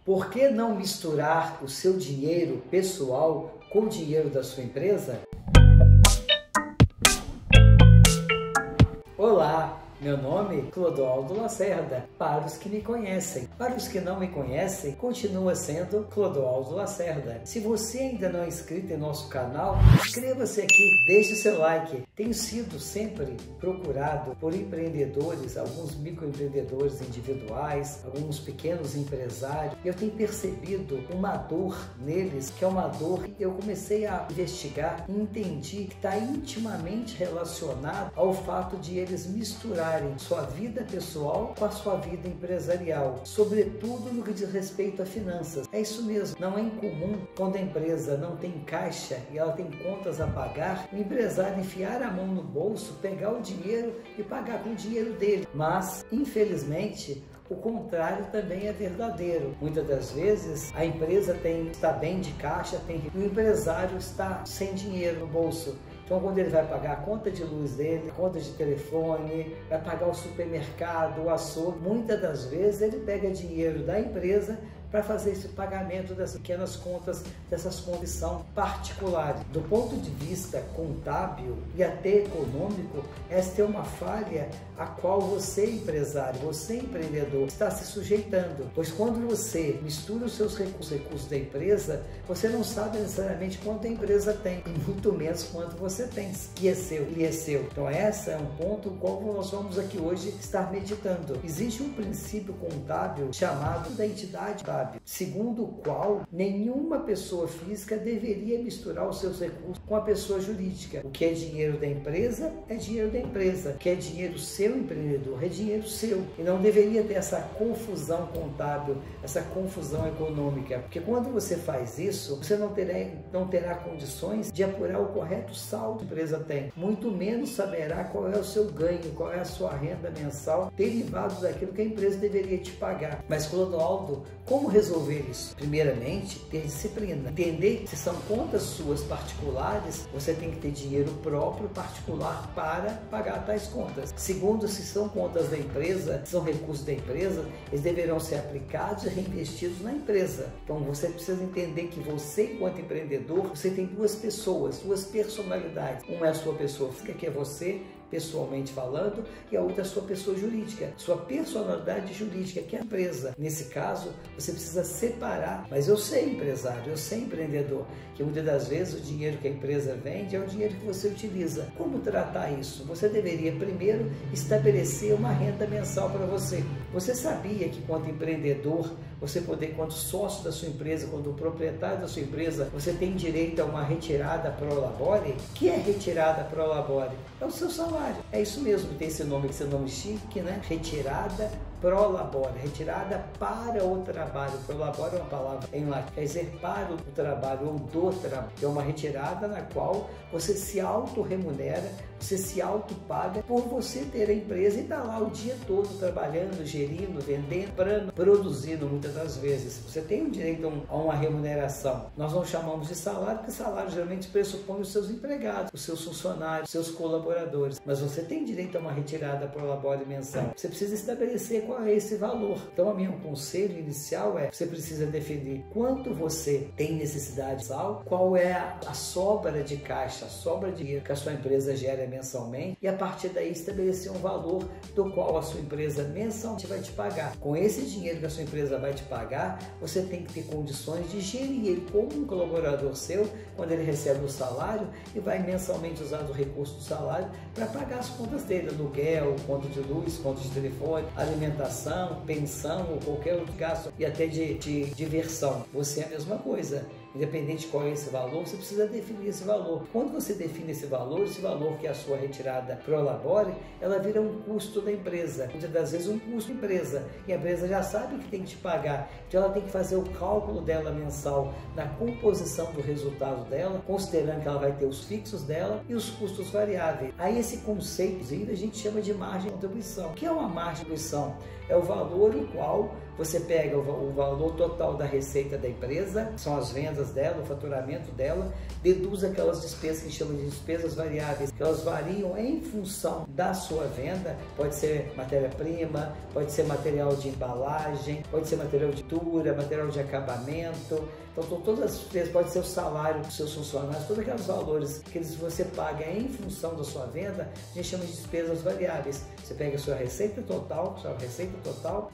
Por que não misturar o seu dinheiro pessoal com o dinheiro da sua empresa? Olá, meu nome é Clodoaldo Lacerda, para os que me conhecem. Para os que não me conhecem, continua sendo Clodoaldo Lacerda. Se você ainda não é inscrito em nosso canal, inscreva-se aqui, deixe seu like. Tenho sido sempre procurado por empreendedores, alguns microempreendedores individuais, alguns pequenos empresários. Eu tenho percebido uma dor neles, que é uma dor que eu comecei a investigar e entendi que está intimamente relacionada ao fato de eles misturarem sua vida pessoal com a sua vida empresarial, sobretudo no que diz respeito a finanças. É isso mesmo, não é incomum quando a empresa não tem caixa e ela tem contas a pagar, o empresário enfiar a mão no bolso, pegar o dinheiro e pagar com o dinheiro dele. Mas, infelizmente, o contrário também é verdadeiro. Muitas das vezes a empresa está bem de caixa, e o empresário está sem dinheiro no bolso. Então, quando ele vai pagar a conta de luz dele, a conta de telefone, vai pagar o supermercado, o açougue, muitas das vezes ele pega dinheiro da empresa para fazer esse pagamento dessas pequenas contas, dessas contas que são particulares. Do ponto de vista contábil e até econômico, esta é uma falha a qual você, empresário, você, empreendedor, está se sujeitando. Pois quando você mistura os seus recursos da empresa, você não sabe necessariamente quanto a empresa tem, e muito menos quanto você tem, que é seu e é seu. Então, esse é um ponto no qual nós vamos aqui hoje estar meditando. Existe um princípio contábil chamado da entidade contábil, segundo o qual nenhuma pessoa física deveria misturar os seus recursos com a pessoa jurídica. O que é dinheiro da empresa é dinheiro da empresa. O que é dinheiro seu, empreendedor, é dinheiro seu. E não deveria ter essa confusão contábil, essa confusão econômica. Porque quando você faz isso, você não terá condições de apurar o correto saldo que a empresa tem. Muito menos saberá qual é o seu ganho, qual é a sua renda mensal derivado daquilo que a empresa deveria te pagar. Mas, Clodoaldo, como resolver isso? Primeiramente, ter disciplina. Entender que se são contas suas particulares, você tem que ter dinheiro próprio particular para pagar tais contas. Segundo, se são contas da empresa, são recursos da empresa, eles deverão ser aplicados e reinvestidos na empresa. Então, você precisa entender que você, enquanto empreendedor, você tem duas pessoas, duas personalidades. Uma é a sua pessoa física, que é você, pessoalmente falando, e a outra é a sua pessoa jurídica, sua personalidade jurídica, que é a empresa. Nesse caso, você precisa separar. Mas eu sei, empresário, eu sei, empreendedor, que muitas das vezes o dinheiro que a empresa vende é o dinheiro que você utiliza. Como tratar isso? Você deveria primeiro estabelecer uma renda mensal para você. Você sabia que, quanto empreendedor, quanto sócio da sua empresa, quando proprietário da sua empresa, você tem direito a uma retirada pro labore? O que é retirada pro labore? É o seu salário. É isso mesmo, tem esse nome chique, né? Retirada pro labore, retirada para o trabalho. Pro labore é uma palavra em latim, quer dizer para o trabalho ou do trabalho. É uma retirada na qual você se auto-remunera, você se auto-paga por você ter a empresa e estar lá o dia todo trabalhando, gerindo, vendendo, produzindo muitas das vezes. Você tem o direito a uma remuneração. Nós não chamamos de salário, porque salário geralmente pressupõe os seus empregados, os seus funcionários, os seus colaboradores. Mas você tem direito a uma retirada pro labore mensal. Você precisa estabelecer qual é esse valor. Então, o meu conselho inicial é: você precisa definir quanto você tem necessidade mensal, qual é a sobra de caixa, a sobra de dinheiro que a sua empresa gera mensalmente, e a partir daí estabelecer um valor do qual a sua empresa mensalmente vai te pagar. Com esse dinheiro que a sua empresa vai te pagar, você tem que ter condições de gerir ele como um colaborador seu, quando ele recebe o salário, e vai mensalmente usar o recurso do salário para pagar as contas dele, aluguel, conta de luz, conta de telefone, alimentação, pensão ou qualquer outro gasto, e até de diversão. Você é a mesma coisa. Independente de qual é esse valor, você precisa definir esse valor. Quando você define esse valor que é a sua retirada pro labore, ela vira um custo da empresa. Muitas das vezes um custo da empresa. E a empresa já sabe que tem que te pagar. Então ela tem que fazer o cálculo dela mensal na composição do resultado dela, considerando que ela vai ter os fixos dela e os custos variáveis. Aí esse conceito, inclusive, a gente chama de margem de contribuição. O que é uma margem de contribuição? é o valor o qual você pega o valor total da receita da empresa, são as vendas dela, o faturamento dela, deduz aquelas despesas que chamam de despesas variáveis, que elas variam em função da sua venda. Pode ser matéria-prima, pode ser material de embalagem, pode ser material de pintura, material de acabamento. Então, todas as despesas, pode ser o salário dos seus funcionários, todos aqueles valores que você paga em função da sua venda, a gente chama de despesas variáveis. Você pega a sua receita total,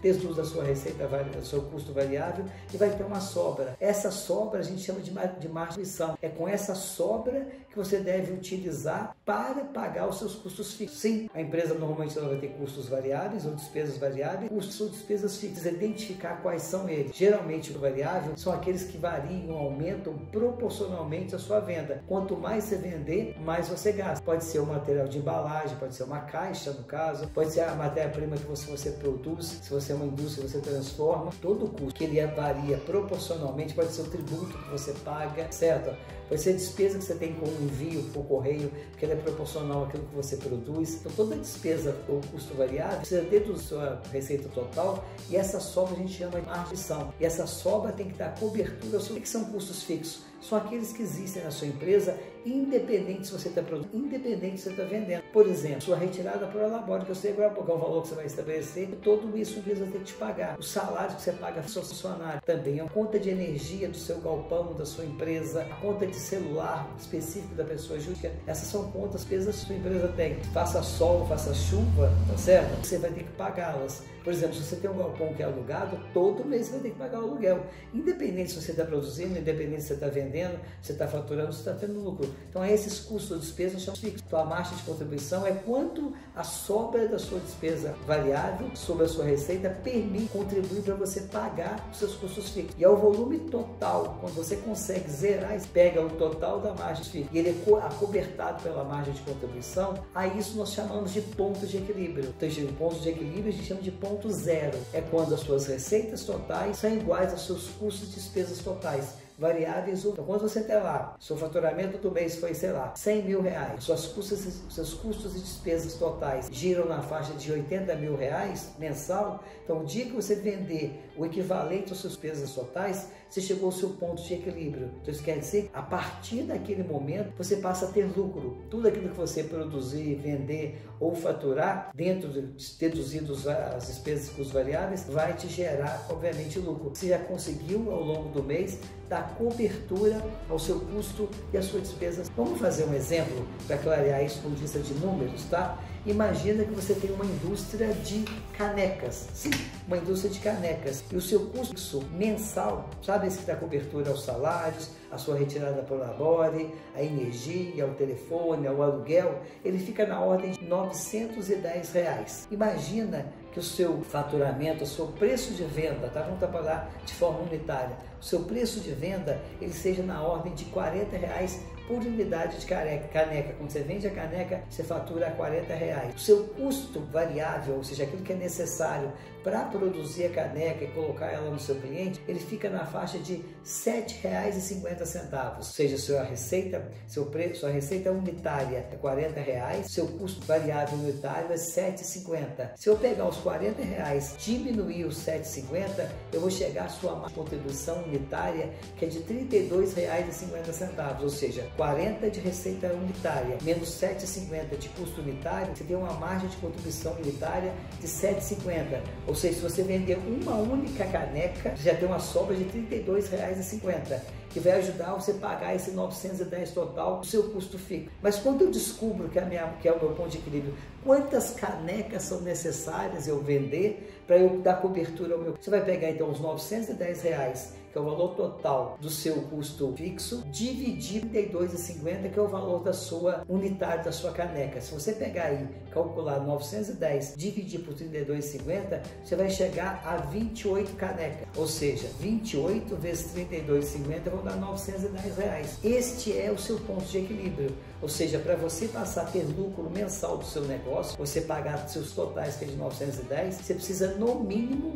deduz a sua receita, o seu custo variável e vai ter uma sobra. Essa sobra a gente chama de margem. É com essa sobra que você deve utilizar para pagar os seus custos fixos. Sim, a empresa normalmente ela vai ter custos variáveis ou despesas variáveis, custos ou despesas fixas. Identificar quais são eles. Geralmente, o variável são aqueles que variam, aumentam proporcionalmente a sua venda. Quanto mais você vender, mais você gasta. Pode ser o material de embalagem, pode ser uma caixa, no caso, pode ser a matéria-prima que você produz, se você é uma indústria, você transforma. Todo o custo que ele varia proporcionalmente, pode ser o tributo que você paga, certo? Pode ser a despesa que você tem com o envio por correio, que ela é proporcional àquilo que você produz. Então, toda despesa ou custo variável, você deduz sua receita total e essa sobra a gente chama de margem. E essa sobra tem que dar cobertura. O que são custos fixos? São aqueles que existem na sua empresa, independente se você está produzindo, independente se você está vendendo. Por exemplo, sua retirada por elabore, que eu sei agora há pouco é um valor que você vai estabelecer, e todo isso a empresa tem que te pagar. O salário que você paga para o seu funcionário também, a conta de energia do seu galpão, da sua empresa, a conta de celular específico da pessoa jurídica. Essas são contas, despesas que a sua empresa tem. Faça sol, faça chuva, tá certo? Você vai ter que pagá-las. Por exemplo, se você tem um galpão que é alugado, todo mês você vai ter que pagar o aluguel. Independente se você está produzindo, independente se você está vendendo, se você está faturando, se está tendo lucro. Então, esses custos ou despesas são fixos. Então, a margem de contribuição é quanto a sobra da sua despesa variável sobre a sua receita permite contribuir para você pagar os seus custos fixos. E é o volume total. Quando você consegue zerar, pega o total da margem fixa e ele é acobertado pela margem de contribuição, a isso nós chamamos de ponto de equilíbrio. Então, de ponto de equilíbrio a gente chama de ponto zero. É quando as suas receitas totais são iguais aos seus custos e despesas totais. Variáveis. Então, quando você tem lá, seu faturamento do mês foi, sei lá, 100 mil reais, seus custos e despesas totais giram na faixa de 80 mil reais mensal, então o dia que você vender o equivalente às suas despesas totais, você chegou ao seu ponto de equilíbrio. Então, isso quer dizer que a partir daquele momento você passa a ter lucro. Tudo aquilo que você produzir, vender ou faturar, dentro de deduzidos as despesas e custos variáveis, vai te gerar, obviamente, lucro. Você já conseguiu, ao longo do mês, dar cobertura ao seu custo e às suas despesas. Vamos fazer um exemplo para clarear isso com lista de números, tá? Imagina que você tem uma indústria de canecas. Sim, uma indústria de canecas. E o seu custo mensal, sabe esse que dá cobertura aos salários, a sua retirada por labore, a energia, o telefone, o aluguel, ele fica na ordem de R$ 910 reais. Imagina que o seu faturamento, o seu preço de venda, tá? Vamos trabalhar de forma unitária. O seu preço de venda, ele seja na ordem de R$ 40 reais por unidade de caneca. Quando você vende a caneca, você fatura R$ 40 reais. O seu custo variável, ou seja, aquilo que é necessário para produzir a caneca e colocar ela no seu cliente, ele fica na faixa de R$ 7,50. Ou seja, sua receita unitária é R$ 40 reais, seu custo variável unitário é R$ 7,50. Se eu pegar os R$ 40 reais, diminuir os R$ 7,50, eu vou chegar à sua contribuição unitária, que é de R$ 32,50. Ou seja, 40 de receita unitária menos 7,50 de custo unitário, você tem uma margem de contribuição unitária de 7,50. Ou seja, se você vender uma única caneca, você já tem uma sobra de R$ 32,50, que vai ajudar você a pagar esse 910 total do seu custo fixo. Mas quando eu descubro que é o meu ponto de equilíbrio, quantas canecas são necessárias eu vender para eu dar cobertura ao meu... Você vai pegar então os R$ 910 reais, que é o valor total do seu custo fixo, dividir R$ 32,50, que é o valor da sua unitária da sua caneca. Se você pegar aí, calcular 910, dividir por R$ 32,50, você vai chegar a 28 canecas. Ou seja, 28 vezes R$ 32,50 vão dar R$ 910 reais. Este é o seu ponto de equilíbrio. Ou seja, para você passar a ter lucro mensal do seu negócio, você pagar seus totais, que é de 910, você precisa no mínimo,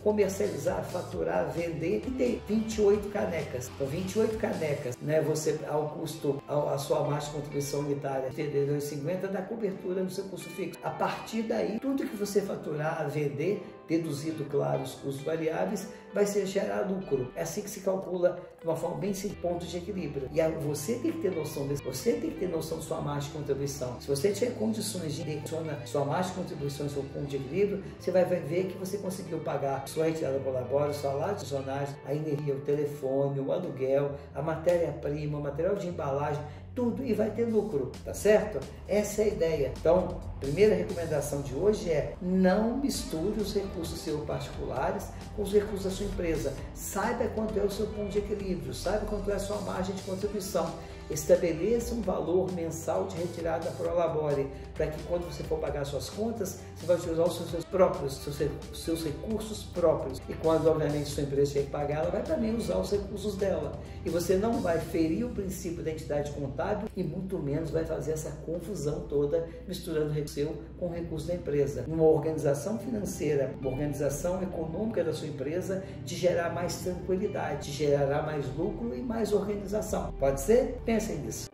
comercializar, faturar, vender e ter 28 canecas. Então, 28 canecas, né? Você, ao custo, a sua margem de contribuição unitária de R$2,50 dá cobertura no seu custo fixo. A partir daí, tudo que você faturar, vender, deduzido, claro, os custos variáveis, vai ser gerar lucro. É assim que se calcula de uma forma bem simples, ponto de equilíbrio. E você tem que ter noção disso, você tem que ter noção de sua margem de contribuição. Se você tiver condições de direcionar sua margem de contribuição e seu ponto de equilíbrio, você vai ver que você conseguiu pagar sua retirada do labore, o salário dos funcionários, a energia, o telefone, o aluguel, a matéria-prima, o material de embalagem, tudo, e vai ter lucro, tá certo? Essa é a ideia. Então, primeira recomendação de hoje é: não misture os recursos seus particulares com os recursos da sua empresa. Saiba quanto é o seu ponto de equilíbrio, saiba quanto é a sua margem de contribuição. Estabeleça um valor mensal de retirada pro labore, para que quando você for pagar suas contas, você vai utilizar os seus próprios, seus recursos próprios. E quando, obviamente, sua empresa tiver que pagar, ela vai também usar os recursos dela. E você não vai ferir o princípio da entidade contábil e muito menos vai fazer essa confusão toda, misturando o recurso seu com o recurso da empresa. Uma organização financeira, uma organização econômica da sua empresa, te gerará mais tranquilidade, te gerará mais lucro e mais organização. Pode ser? Pensem nisso.